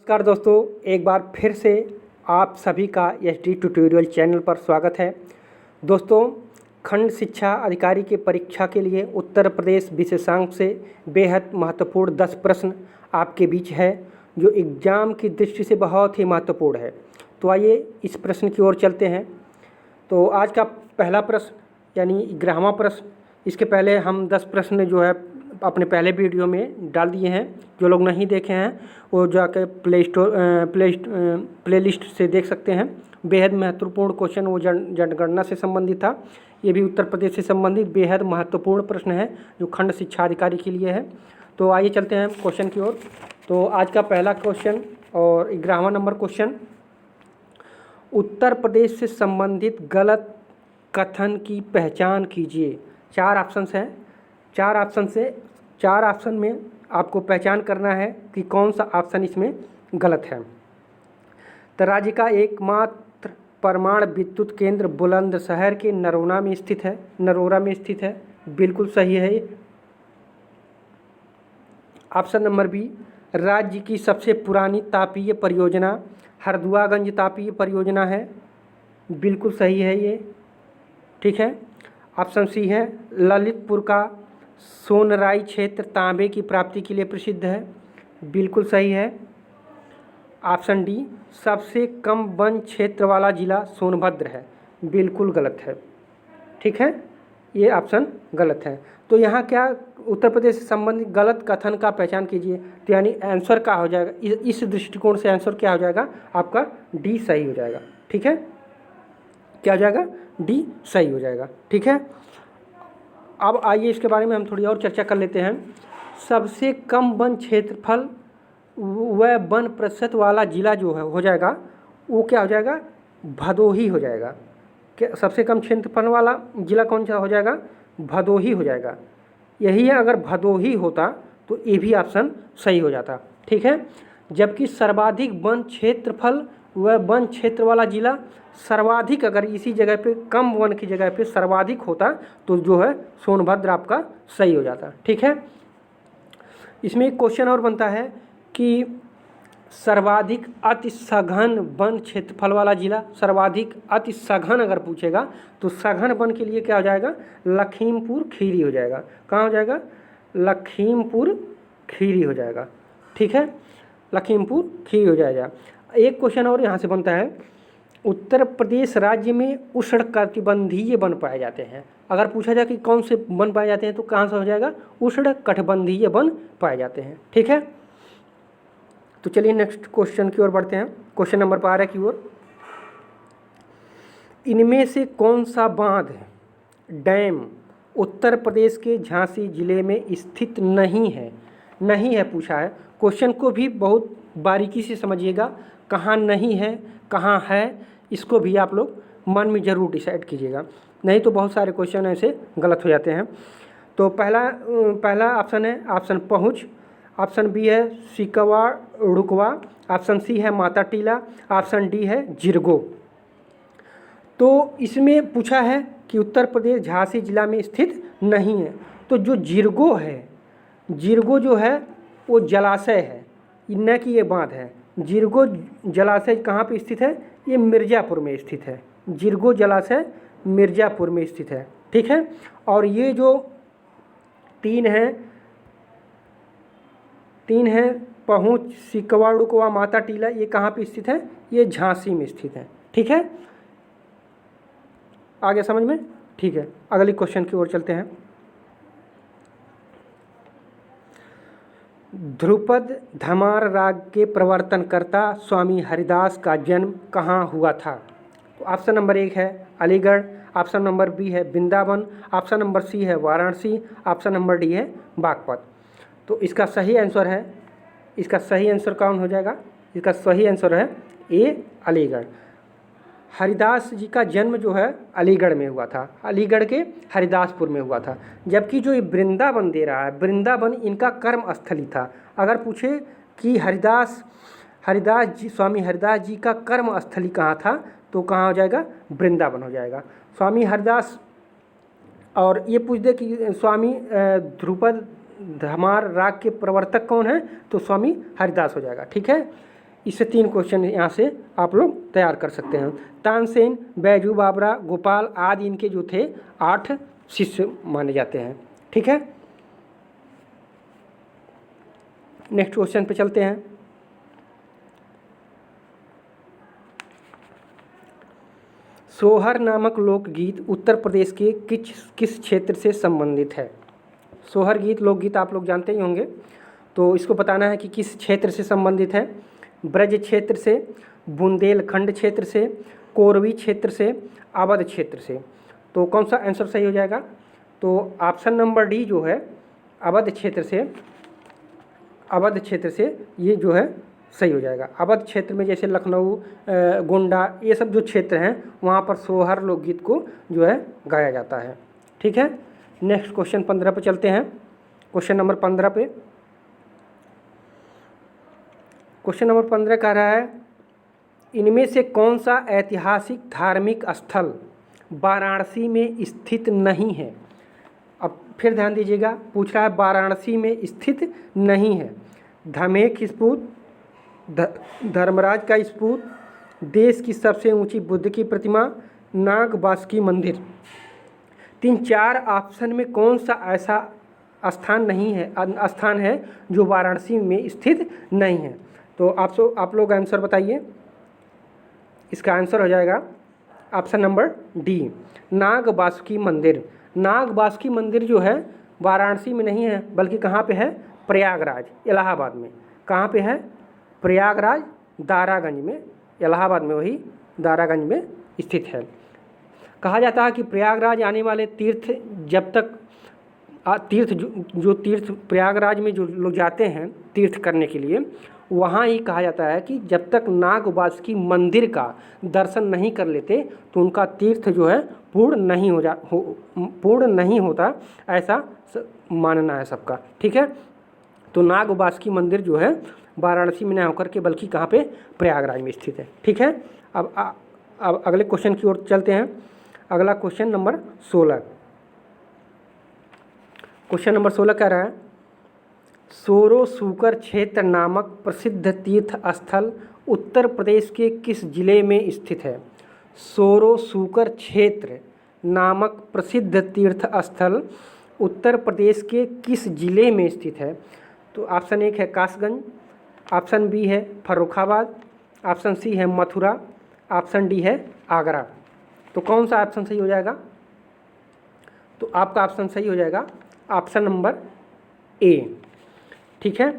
नमस्कार दोस्तों, एक बार फिर से आप सभी का एचडी ट्यूटोरियल चैनल पर स्वागत है। दोस्तों, खंड शिक्षा अधिकारी की परीक्षा के लिए उत्तर प्रदेश विशेषांक से बेहद महत्वपूर्ण 10 प्रश्न आपके बीच है, जो एग्ज़ाम की दृष्टि से बहुत ही महत्वपूर्ण है। तो आइए इस प्रश्न की ओर चलते हैं। तो आज का पहला प्रश्न यानी 11वां प्रश्न, इसके पहले हम 10 प्रश्न जो है अपने पहले वीडियो में डाल दिए हैं। जो लोग नहीं देखे हैं वो जाकर प्ले लिस्ट से देख सकते हैं। बेहद महत्वपूर्ण क्वेश्चन वो जनगणना से संबंधित था। ये भी उत्तर प्रदेश से संबंधित बेहद महत्वपूर्ण प्रश्न है जो खंड शिक्षा अधिकारी के लिए है। तो आइए चलते हैं क्वेश्चन की ओर। तो आज का पहला क्वेश्चन और 11वां नंबर क्वेश्चन, उत्तर प्रदेश से संबंधित गलत कथन की पहचान कीजिए। 4 ऑप्शंस हैं। 4 ऑप्शन में आपको पहचान करना है कि कौन सा ऑप्शन इसमें गलत है। तो राज्य का एकमात्र परमाणु विद्युत केंद्र बुलंदशहर के नरोरा में स्थित है। बिल्कुल सही है ये। ऑप्शन नंबर बी, राज्य की सबसे पुरानी तापीय परियोजना हरदुआगंज तापीय परियोजना है। बिल्कुल सही है ये, ठीक है। ऑप्शन सी है, ललितपुर का सोनराई क्षेत्र तांबे की प्राप्ति के लिए प्रसिद्ध है। बिल्कुल सही है। ऑप्शन डी, सबसे कम वन क्षेत्र वाला जिला सोनभद्र है। बिल्कुल गलत है, ठीक है, ये ऑप्शन गलत है। तो यहाँ क्या, उत्तर प्रदेश से संबंधित गलत कथन का पहचान कीजिए। तो यानी आंसर क्या हो जाएगा, इस दृष्टिकोण से आंसर क्या हो जाएगा आपका, डी सही हो जाएगा, ठीक है। क्या हो जाएगा, डी सही हो जाएगा, ठीक है। अब आइए इसके बारे में हम थोड़ी और चर्चा कर लेते हैं। सबसे कम वन क्षेत्रफल व वन प्रतिशत वाला जिला जो है हो जाएगा, वो क्या हो जाएगा, भदोही हो जाएगा। क्या सबसे कम क्षेत्रफल वाला जिला कौन सा हो जाएगा, भदोही हो जाएगा। यही है, अगर भदोही होता तो ये भी ऑप्शन सही हो जाता, ठीक है। जबकि सर्वाधिक वन क्षेत्रफल व वन क्षेत्र वाला जिला, सर्वाधिक अगर इसी जगह पे कम वन की जगह पे सर्वाधिक होता तो जो है सोनभद्र आपका सही हो जाता, ठीक है। इसमें एक क्वेश्चन और बनता है कि सर्वाधिक अति सघन वन क्षेत्रफल वाला जिला, सर्वाधिक अति सघन अगर पूछेगा तो सघन वन के लिए क्या हो जाएगा, लखीमपुर खीरी हो जाएगा। कहाँ हो जाएगा, लखीमपुर खीरी हो जाएगा, ठीक है, लखीमपुर खीरी हो जाएगा। एक क्वेश्चन और यहाँ से बनता है, उत्तर प्रदेश राज्य में उष्णकटिबंधीय वन पाए जाते हैं। अगर पूछा जाए कि कौन से वन पाए जाते हैं तो कहाँ से हो जाएगा, उष्णकटिबंधीय वन पाए जाते हैं, ठीक है। तो चलिए नेक्स्ट क्वेश्चन की ओर बढ़ते हैं, क्वेश्चन नंबर 12 की ओर। इनमें से कौन सा बांध डैम उत्तर प्रदेश के झांसी जिले में स्थित नहीं है पूछा है। क्वेश्चन को भी बहुत बारीकी से समझिएगा, कहाँ नहीं है कहाँ है, इसको भी आप लोग मन में ज़रूर डिसाइड कीजिएगा, नहीं तो बहुत सारे क्वेश्चन ऐसे गलत हो जाते हैं। तो पहला ऑप्शन है ऑप्शन पहुँच, ऑप्शन बी है सिकवा रुकवा, ऑप्शन सी है माता टीला, ऑप्शन डी है जिरगो। तो इसमें पूछा है कि उत्तर प्रदेश झांसी जिला में स्थित नहीं है। तो जो जिरगो है, जिरगो जो है वो जलाशय है, न कि ये बांध है। जिरगो जलाशय कहाँ पे स्थित है, ये मिर्ज़ापुर में स्थित है। जिरगो जलाशय मिर्ज़ापुर में स्थित है, ठीक है। और ये जो तीन हैं पहुँच, सिकवा रुकवा, माता टीला, ये कहाँ पे स्थित है, ये झांसी में स्थित है, ठीक है। आगे समझ में, ठीक है। अगली क्वेश्चन की ओर चलते हैं। ध्रुपद धमार राग के प्रवर्तनकर्ता स्वामी हरिदास का जन्म कहाँ हुआ था। तो ऑप्शन नंबर 1 है अलीगढ़, ऑप्शन नंबर बी है वृंदावन, ऑप्शन नंबर सी है वाराणसी, ऑप्शन नंबर डी है बागपत। तो इसका सही आंसर कौन हो जाएगा, इसका सही आंसर है ए अलीगढ़। हरिदास जी का जन्म जो है अलीगढ़ में हुआ था, अलीगढ़ के हरिदासपुर में हुआ था। जबकि जो ये वृंदावन दे रहा है, वृंदावन इनका कर्म स्थली था। अगर पूछे कि स्वामी हरिदास जी का कर्म स्थली कहाँ था तो कहाँ हो जाएगा, वृंदावन हो जाएगा। स्वामी हरिदास, और ये पूछ दे कि स्वामी ध्रुपद धमार राग के प्रवर्तक कौन है तो स्वामी हरिदास हो जाएगा, ठीक है। इससे 3 क्वेश्चन यहाँ से आप लोग तैयार कर सकते हैं। तानसेन, बैजू बावरा, गोपाल आदि इनके जो थे 8 शिष्य माने जाते हैं। ठीक है, नेक्स्ट क्वेश्चन पे चलते हैं। सोहर नामक लोकगीत उत्तर प्रदेश के किस क्षेत्र से संबंधित है? सोहर गीत लोकगीत आप लोग जानते ही होंगे, तो इसको बताना है कि किस क्षेत्र से संबंधित है। ब्रज क्षेत्र से, बुंदेलखंड क्षेत्र से, कोरवी क्षेत्र से, अवध क्षेत्र से। तो कौन सा आंसर सही हो जाएगा? तो ऑप्शन नंबर डी जो है अवध क्षेत्र से ये जो है सही हो जाएगा। अवध क्षेत्र में जैसे लखनऊ, गोंडा, ये सब जो क्षेत्र हैं वहाँ पर सोहर लोकगीत को जो है गाया जाता है। ठीक है, नेक्स्ट क्वेश्चन 15 पे चलते हैं। क्वेश्चन नंबर 15 पे, क्वेश्चन नंबर 15 कह रहा है इनमें से कौन सा ऐतिहासिक धार्मिक स्थल वाराणसी में स्थित नहीं है? अब फिर ध्यान दीजिएगा, पूछ रहा है वाराणसी में स्थित नहीं है। धमेक स्तूप, धर्मराज का स्तूप, देश की सबसे ऊंची बुद्ध की प्रतिमा, नाग बासुकी मंदिर। 3-4 ऑप्शन में कौन सा ऐसा स्थान है जो वाराणसी में स्थित नहीं है? तो आप लोग आंसर बताइए। इसका आंसर हो जाएगा ऑप्शन नंबर डी, नाग बासुकी मंदिर। नाग बासुकी मंदिर जो है वाराणसी में नहीं है, बल्कि कहाँ पे है? प्रयागराज, इलाहाबाद में। कहाँ पे है? प्रयागराज, दारागंज में, इलाहाबाद में, वही दारागंज में स्थित है। कहा जाता है कि प्रयागराज आने वाले तीर्थ जब तक जो तीर्थ प्रयागराज में जो लोग जाते हैं तीर्थ करने के लिए, वहाँ ही कहा जाता है कि जब तक नाग बासुकी मंदिर का दर्शन नहीं कर लेते तो उनका तीर्थ जो है पूर्ण नहीं होता, ऐसा मानना है सबका। ठीक है, तो नाग बासुकी मंदिर जो है वाराणसी में न होकर के बल्कि कहाँ पे? प्रयागराज में स्थित है। ठीक है, अब अगले क्वेश्चन की ओर चलते हैं। अगला क्वेश्चन नंबर 16। क्वेश्चन नंबर 16 कह रहा है सोरो सूकर क्षेत्र नामक प्रसिद्ध तीर्थ स्थल उत्तर प्रदेश के किस जिले में स्थित है? सोरो सूकर क्षेत्र नामक प्रसिद्ध तीर्थ स्थल उत्तर प्रदेश के किस जिले में स्थित है? तो ऑप्शन 1 है कासगंज, ऑप्शन बी है फर्रुखाबाद, ऑप्शन सी है मथुरा, ऑप्शन डी है आगरा। तो कौन सा ऑप्शन सही हो जाएगा? तो आपका ऑप्शन सही हो जाएगा ऑप्शन नंबर ए। ठीक है,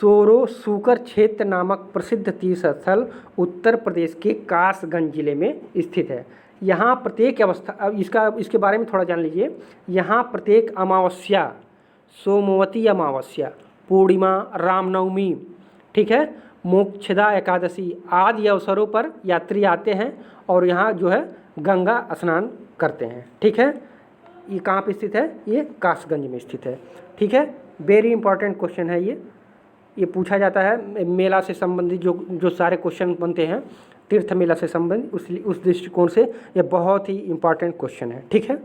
सोरो सूकर क्षेत्र नामक प्रसिद्ध तीर्थ स्थल उत्तर प्रदेश के कासगंज जिले में स्थित है। यहाँ प्रत्येक अवस्था, अब इसके बारे में थोड़ा जान लीजिए। यहाँ प्रत्येक अमावस्या, सोमवती अमावस्या, पूर्णिमा, रामनवमी, ठीक है, मोक्षदा एकादशी आदि अवसरों पर यात्री आते हैं और यहाँ जो है गंगा स्नान करते हैं। ठीक है, ये कहाँ पे स्थित है? ये कासगंज में स्थित है। ठीक है, वेरी इंपॉर्टेंट क्वेश्चन है ये पूछा जाता है। मेला से संबंधित जो सारे क्वेश्चन बनते हैं तीर्थ मेला से संबंधित, उस दृष्टिकोण से ये बहुत ही इंपॉर्टेंट क्वेश्चन है। ठीक है,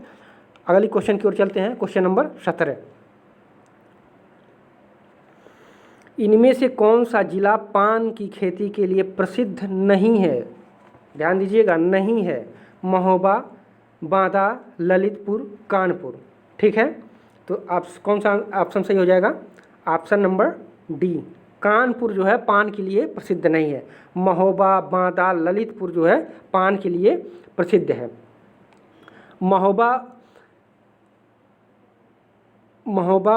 अगली क्वेश्चन की ओर चलते हैं। Question number 17। इनमें से कौन सा जिला पान की खेती के लिए प्रसिद्ध नहीं है? ध्यान दीजिएगा, नहीं है। महोबा, बांदा, ललितपुर, कानपुर। ठीक है, तो आप कौन सा ऑप्शन सही हो जाएगा? ऑप्शन नंबर डी, कानपुर जो है पान के लिए प्रसिद्ध नहीं है। महोबा, बांदा, ललितपुर जो है पान के लिए प्रसिद्ध है। महोबा,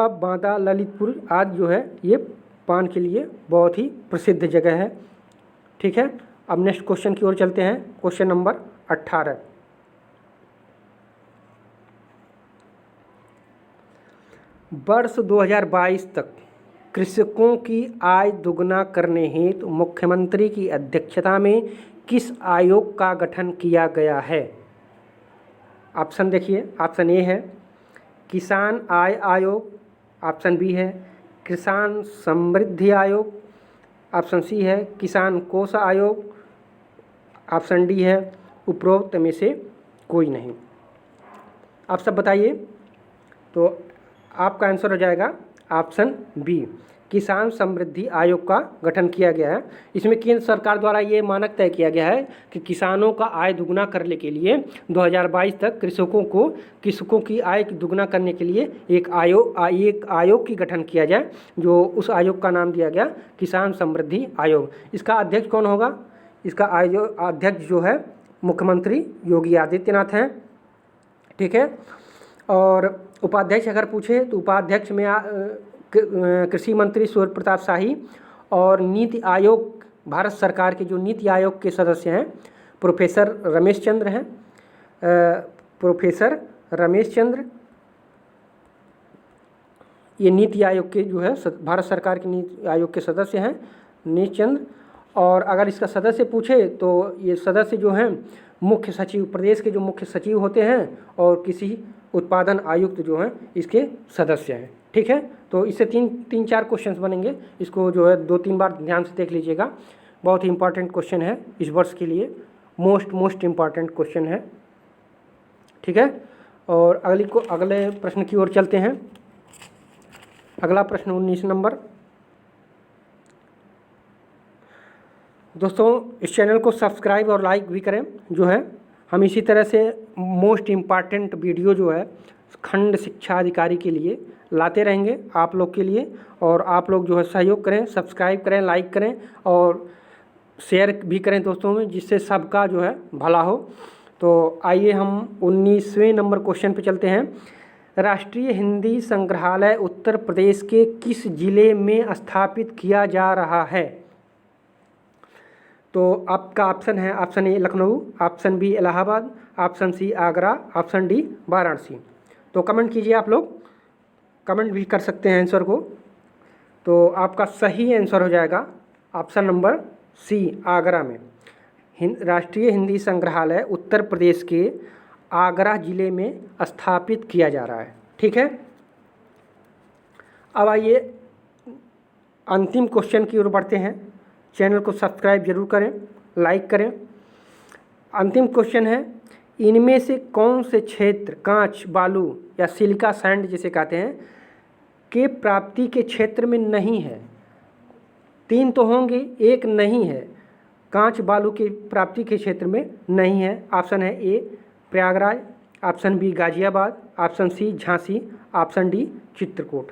बांदा, ललितपुर आदि जो है ये पान के लिए बहुत ही प्रसिद्ध जगह है। ठीक है, अब नेक्स्ट क्वेश्चन की ओर चलते हैं। Question number 18। वर्ष 2022 तक कृषकों की आय दोगुना करने हेतु मुख्यमंत्री की अध्यक्षता में किस आयोग का गठन किया गया है? ऑप्शन देखिए, ऑप्शन ए है किसान आय आयोग, ऑप्शन बी है किसान समृद्धि आयोग, ऑप्शन सी है किसान कोष आयोग, ऑप्शन डी है उपरोक्त में से कोई नहीं। आप सब बताइए। तो आपका आंसर हो जाएगा ऑप्शन बी, किसान समृद्धि आयोग का गठन किया गया है। इसमें केंद्र सरकार द्वारा ये मानक तय किया गया है कि किसानों का आय दुगना करने के लिए 2022 तक कृषकों की आय दुगना करने के लिए एक आयोग की गठन किया जाए, जो उस आयोग का नाम दिया गया किसान समृद्धि आयोग। इसका अध्यक्ष कौन होगा? इसका अध्यक्ष जो है मुख्यमंत्री योगी आदित्यनाथ हैं, ठीक है। और उपाध्यक्ष अगर पूछे तो उपाध्यक्ष में कृषि मंत्री सूर्य प्रताप शाही, और नीति आयोग, भारत सरकार के जो नीति आयोग के सदस्य हैं प्रोफेसर रमेश चंद्र हैं। प्रोफेसर रमेश चंद्र ये नीति आयोग के जो है भारत सरकार के नीति आयोग के सदस्य हैं, नीति चंद्र। और अगर इसका सदस्य पूछे तो ये सदस्य जो हैं मुख्य सचिव, प्रदेश के जो मुख्य सचिव होते हैं, और किसी उत्पादन आयुक्त जो हैं इसके सदस्य हैं, ठीक है। तो इससे तीन चार क्वेश्चंस बनेंगे, इसको जो है 2-3 बार ध्यान से देख लीजिएगा। बहुत ही इंपॉर्टेंट क्वेश्चन है इस वर्ष के लिए, मोस्ट इम्पॉर्टेंट क्वेश्चन है, ठीक है। और अगले प्रश्न की ओर चलते हैं। अगला प्रश्न 19 नंबर। दोस्तों इस चैनल को सब्सक्राइब और लाइक भी करें, जो है हम इसी तरह से मोस्ट इम्पॉर्टेंट वीडियो जो है खंड शिक्षा अधिकारी के लिए लाते रहेंगे आप लोग के लिए। और आप लोग जो है सहयोग करें, सब्सक्राइब करें, लाइक करें और शेयर भी करें दोस्तों में, जिससे सबका जो है भला हो। तो आइए हम 19वें नंबर क्वेश्चन पे चलते हैं। राष्ट्रीय हिंदी संग्रहालय उत्तर प्रदेश के किस जिले में स्थापित किया जा रहा है? तो आपका ऑप्शन है, option A Lucknow, option B Allahabad, option C Agra, option D Varanasi. तो कमेंट कीजिए, आप लोग कमेंट भी कर सकते हैं आंसर को। तो आपका सही आंसर हो जाएगा ऑप्शन नंबर सी, आगरा में। राष्ट्रीय हिंदी संग्रहालय उत्तर प्रदेश के आगरा जिले में स्थापित किया जा रहा है, ठीक है। अब आइए अंतिम क्वेश्चन की ओर बढ़ते हैं। चैनल को सब्सक्राइब जरूर करें, लाइक करें। अंतिम क्वेश्चन है, इनमें से कौन से क्षेत्र कांच, बालू या सिलिका सैंड जिसे कहते हैं के प्राप्ति के क्षेत्र में नहीं है? 3 तो होंगे, एक नहीं है, कांच बालू की प्राप्ति के क्षेत्र में नहीं है। ऑप्शन है A Prayagraj, option B Ghaziabad, option C Jhansi, option D Chitrakoot.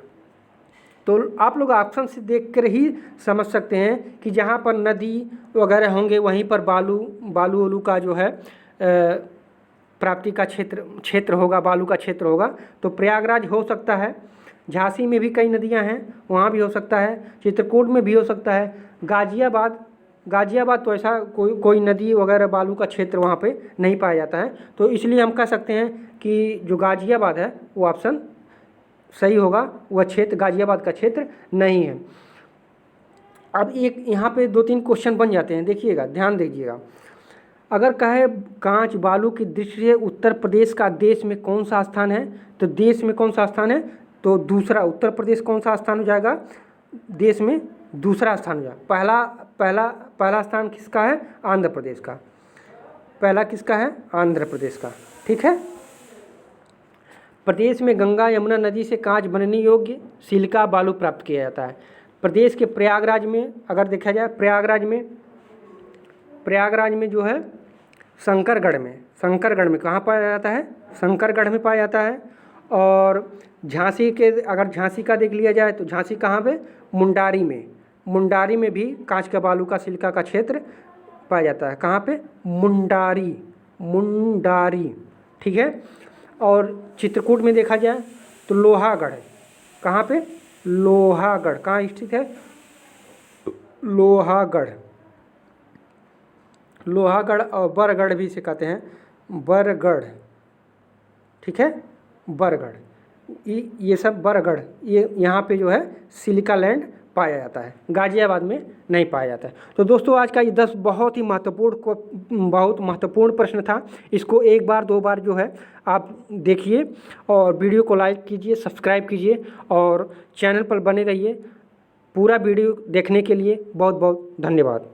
तो आप लोग ऑप्शन से देखकर ही समझ सकते हैं कि जहाँ पर नदी वगैरह होंगे वहीं पर बालू का जो है प्राप्ति का क्षेत्र होगा, बालू का क्षेत्र होगा। तो प्रयागराज हो सकता है, झांसी में भी कई नदियां हैं, वहाँ भी हो सकता है, चित्रकूट में भी हो सकता है। गाजियाबाद तो ऐसा कोई नदी वगैरह बालू का क्षेत्र वहाँ पे नहीं पाया जाता है। तो इसलिए हम कह सकते हैं कि जो गाजियाबाद है वो ऑप्शन सही होगा, वह क्षेत्र गाजियाबाद का क्षेत्र नहीं है। अब एक यहाँ पे 2-3 क्वेश्चन बन जाते हैं, देखिएगा, ध्यान दीजिएगा। अगर कहे कांच बालू की दृष्टि से उत्तर प्रदेश का देश में कौन सा स्थान है, तो देश में कौन सा स्थान है? तो दूसरा। उत्तर प्रदेश कौन सा स्थान हो जाएगा? देश में दूसरा स्थान हो जाएगा। पहला स्थान किसका है? आंध्र प्रदेश का। पहला किसका है? आंध्र प्रदेश का, ठीक है। प्रदेश में गंगा यमुना नदी से कांच बनने योग्य सिलिका बालू प्राप्त किया जाता है। प्रदेश के प्रयागराज में अगर देखा जाए, प्रयागराज में जो है शंकरगढ़ में कहाँ पाया जाता है? शंकरगढ़ में पाया जाता है। और झांसी का देख लिया जाए तो झांसी कहाँ पे? मुंडारी में भी कांच का बालू का सिलिका का क्षेत्र पाया जाता है। कहाँ पे? मुंडारी, ठीक है। और चित्रकूट में देखा जाए तो लोहागढ़। कहाँ पे? लोहागढ़। कहाँ स्थित है? लोहागढ़ और बरगढ़ भी इसे कहते हैं, बरगढ़, ठीक है, बरगढ़। ये सब बरगढ़, ये यहाँ पे जो है सिलिका लैंड पाया जाता है, गाजियाबाद में नहीं पाया जाता है। तो दोस्तों आज का ये 10 बहुत महत्वपूर्ण प्रश्न था। इसको 1 बार 2 बार जो है आप देखिए और वीडियो को लाइक कीजिए, सब्सक्राइब कीजिए और चैनल पर बने रहिए। पूरा वीडियो देखने के लिए बहुत बहुत धन्यवाद।